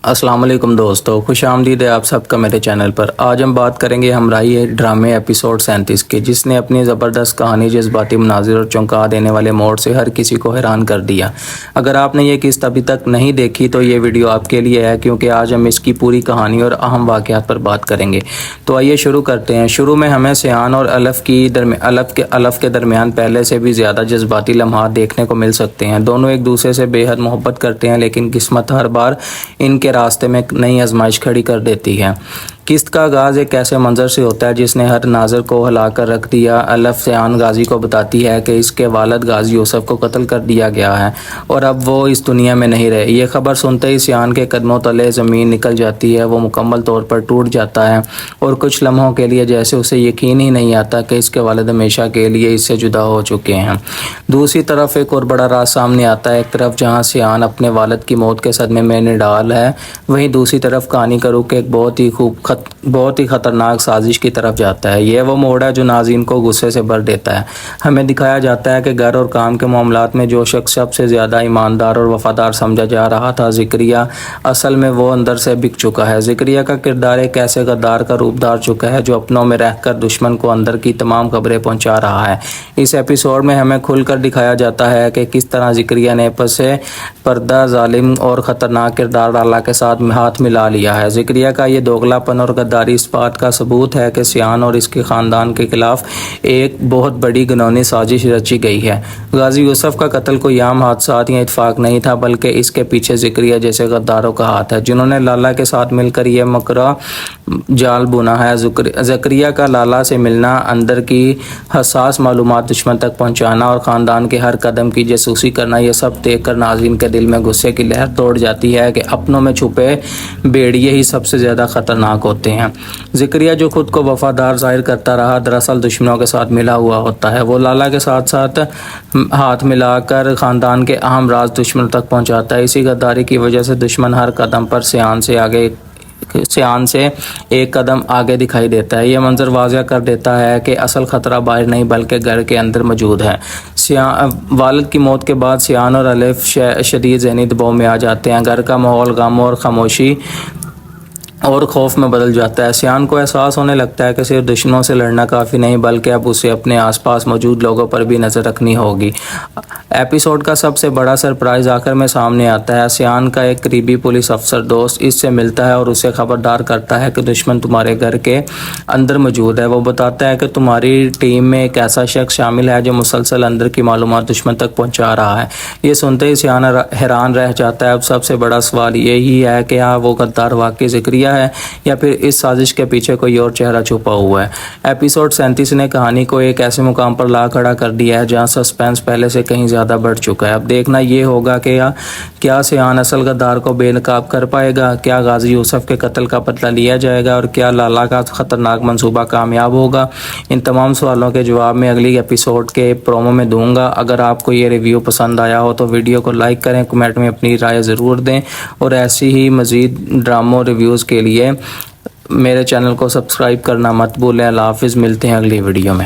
السلام علیکم دوستو، خوش آمدید ہے آپ سب کا میرے چینل پر۔ آج ہم بات کریں گے ہمراہی ڈرامے ایپیسوڈ 37 کی، جس نے اپنی زبردست کہانی، جذباتی مناظر اور چونکا دینے والے موڑ سے ہر کسی کو حیران کر دیا۔ اگر آپ نے یہ قسط ابھی تک نہیں دیکھی تو یہ ویڈیو آپ کے لیے ہے، کیونکہ آج ہم اس کی پوری کہانی اور اہم واقعات پر بات کریں گے۔ تو آئیے شروع کرتے ہیں۔ شروع میں ہمیں سیان اور الف کے درمیان پہلے سے بھی زیادہ جذباتی لمحات دیکھنے کو مل سکتے ہیں۔ دونوں ایک دوسرے سے بے حد محبت کرتے ہیں، لیکن قسمت ہر بار ان کے راستے میں نئی آزمائش کھڑی کر دیتی ہے۔ قسط کا آغاز ایک ایسے منظر سے ہوتا ہے جس نے ہر ناظر کو ہلا کر رکھ دیا۔ الف سیان غازی کو بتاتی ہے کہ اس کے والد غازی یوسف کو قتل کر دیا گیا ہے اور اب وہ اس دنیا میں نہیں رہے۔ یہ خبر سنتے ہی سیان کے قدموں تلے زمین نکل جاتی ہے، وہ مکمل طور پر ٹوٹ جاتا ہے اور کچھ لمحوں کے لیے جیسے اسے یقین ہی نہیں آتا کہ اس کے والد ہمیشہ کے لیے اس سے جدا ہو چکے ہیں۔ دوسری طرف ایک اور بڑا راز سامنے آتا ہے۔ ایک طرف جہاں سیان اپنے والد کی موت کے صدمے میں نڈال ہے، وہیں دوسری طرف کہانی کا رخ ایک بہت ہی خطرناک سازش کی طرف جاتا ہے۔ یہ وہ موڑ ہے جو ناظرین کو غصے سے بھر دیتا ہے۔ ہمیں دکھایا جاتا ہے کہ گھر اور کام کے معاملات میں جو شخص سب سے زیادہ ایماندار اور وفادار سمجھا جا رہا تھا، زکریا، اصل میں وہ اندر سے بک چکا ہے۔ زکریا کا کردار ایک ایسے غدار کا روپ دھار چکا ہے جو اپنوں میں رہ کر دشمن کو اندر کی تمام خبریں پہنچا رہا ہے۔ اس ایپیسوڈ میں ہمیں کھل کر دکھایا جاتا ہے کہ کس طرح زکریا نے پس پردہ ظالم اور خطرناک کردار لالا کے ساتھ ہاتھ ملا لیا ہے۔ زکریا کا یہ دوگلا پن اور غداری اس بات کا ثبوت ہے کہ سیان اور اس کے خاندان کے خلاف ایک بہت بڑی گھنونی سازش رچی گئی ہے۔ غازی یوسف کا قتل کوئی عام حادثات یا اتفاق نہیں تھا، بلکہ اس کے پیچھے زکریا جیسے غداروں کا ہاتھ ہے، جنہوں نے لالا کے ساتھ مل کر یہ مکرا جال بنا ہے۔ زکریا کا لالا سے ملنا، اندر کی حساس معلومات دشمن تک پہنچانا اور خاندان کے ہر قدم کی جاسوسی کرنا، یہ سب دیکھ کر ناظرین کے دل میں غصے کی لہر توڑ جاتی ہے کہ اپنوں میں چھپے بھیڑیے ہی سب سے زیادہ خطرناک ہوتے ہیں۔ زکریا جو خود کو وفادار ظاہر کرتا رہا، دراصل دشمنوں کے ساتھ ملا ہوا ہوتا ہے۔ وہ لالا کے ساتھ ہاتھ ملا کر خاندان کے اہم راز دشمنوں تک پہنچاتا ہے۔ اسی غداری کی وجہ سے دشمن ہر قدم پر سیان سے ایک قدم آگے دکھائی دیتا ہے۔ یہ منظر واضح کر دیتا ہے کہ اصل خطرہ باہر نہیں بلکہ گھر کے اندر موجود ہے۔ والد کی موت کے بعد سیان اور الف شدید ذہنی دباؤ میں آ جاتے ہیں۔ گھر کا ماحول غم اور خاموشی اور خوف میں بدل جاتا ہے۔ سیان کو احساس ہونے لگتا ہے کہ صرف دشمنوں سے لڑنا کافی نہیں، بلکہ اب اسے اپنے آس پاس موجود لوگوں پر بھی نظر رکھنی ہوگی۔ ایپیسوڈ کا سب سے بڑا سرپرائز آخر میں سامنے آتا ہے۔ سیان کا ایک قریبی پولیس افسر دوست اس سے ملتا ہے اور اسے خبردار کرتا ہے کہ دشمن تمہارے گھر کے اندر موجود ہے۔ وہ بتاتا ہے کہ تمہاری ٹیم میں ایک ایسا شخص شامل ہے جو مسلسل اندر کی معلومات دشمن تک پہنچا رہا ہے۔ یہ سنتے ہی سیان حیران رہ جاتا ہے۔ اب سب سے بڑا سوال یہی ہے کہ کیا وہ غدار واقعی زکریا ہے یا پھر اس سازش کے پیچھے کوئی اور چہرہ چھپا ہوا ہے۔ ایپیسوڈ 37 نے کہانی کو ایک ایسے مقام پر لا کھڑا کر دیا ہے جہاں سسپینس پہلے سے کہیں زیادہ بڑھ چکا ہے۔ اب دیکھنا یہ ہوگا کہ کیا سیان اصل غدار کو بے نقاب کر پائے گا، کیا غازی یوسف کے قتل کا بدلہ لیا جائے گا اور کیا لالا کا خطرناک منصوبہ کامیاب ہوگا۔ ان تمام سوالوں کے جواب میں اگلی ایپیسوڈ کے پرومو میں دوں گا۔ اگر آپ کو یہ ریویو پسند آیا ہو تو ویڈیو کو لائک کریں، کمنٹ میں اپنی رائے ضرور دیں اور ایسی ہی مزید ڈراموں ریویوز کے لیے میرے چینل کو سبسکرائب کرنا مت بھولیں۔ اللہ حافظ، ملتے ہیں اگلی ویڈیو میں۔